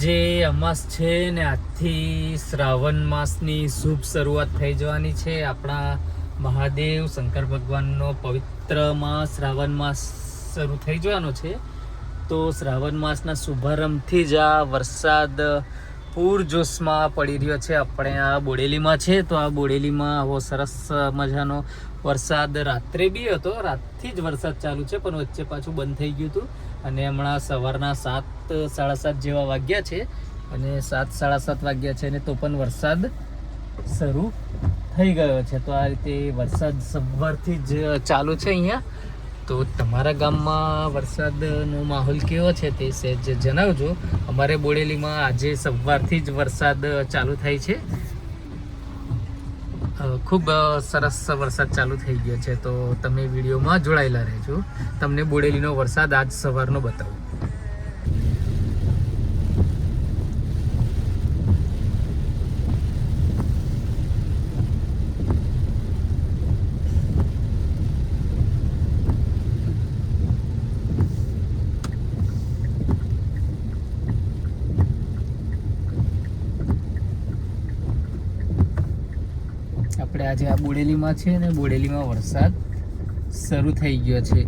જે અમાસ છે ને આજથી શ્રાવણ માસની શુભ શરૂઆત થઈ જવાની છે. આપણા મહાદેવ શંકર ભગવાનનો પવિત્ર માસ શ્રાવણ માસ શરૂ થઈ જવાનો છે. તો શ્રાવણ માસના શુભારંભથી જ આ વરસાદ પૂરજોશમાં પડી રહ્યો છે. આપણે આ બોડેલીમાં છે, તો આ બોડેલીમાં આવો સરસ મજાનો વરસાદ રાત્રે બી હતો. રાતથી જ વરસાદ ચાલુ છે, પણ વચ્ચે પાછું બંધ થઈ ગયું હતું. અને હમણાં સવારના 7:30 જેવા વાગ્યા છે, અને 7:30 વાગ્યા છે, અને તો પણ વરસાદ શરૂ થઈ ગયો છે. તો આ રીતે વરસાદ સવારથી જ ચાલુ છે અહીંયા. તો તમારા ગામમાં વરસાદનો માહોલ કેવો છે તે સહેજ જણાવજો. અમારે બોડેલીમાં આજે સવારથી જ વરસાદ ચાલુ થાય છે. ખૂબ સરસ વરસાદ ચાલુ થઈ ગયો છે. તો તમે વિડીયોમાં જોડાયેલા રહેજો. તમને બોડેલીનો વરસાદ આજ સવારનો બતાવું. આપણે આજે આ બોડેલીમાં છે, ને બોડેલીમાં વરસાદ શરૂ થઈ ગયો છે.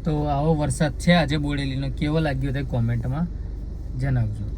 તો આવો વરસાદ છે આજે બોડેલીનો, કેવો લાગ્યો તે કોમેન્ટમાં જણાવજો.